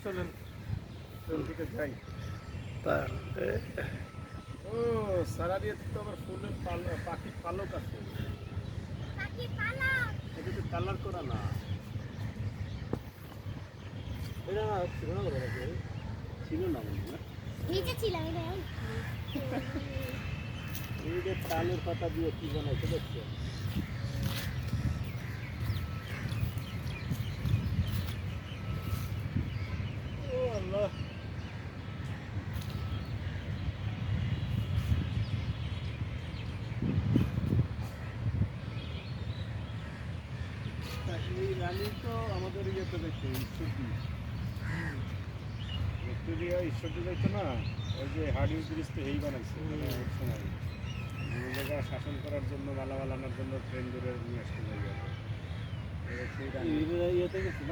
চলেন দিকে যাই। ও সারা দিয়ে তো আবার ফুলের পাখির পালক আছে, এটা তো কালার করা না। এটা ছিল না, ছিল না মনে হয়। নিচে ছিলাম এই যে তালের পাতা দিয়ে কি বানাইছে দেখছো? ও আল্লাহ, এই রানী তো আমাদের ইয়েতে দেখছে ঈশ্বরদী, ভিক্টোরিয়া ঈশ্বরদী যাইতো না, ওই যে হার্ডিউ ব্রিজ তো এই বানাইছে ওর সময় বিভিন্ন জায়গায় শাসন করার জন্য মালামাল আনার জন্য ট্রেন ধরে নিয়ে আসতে যাই। সেই রানী ইয়েতে গেছে না।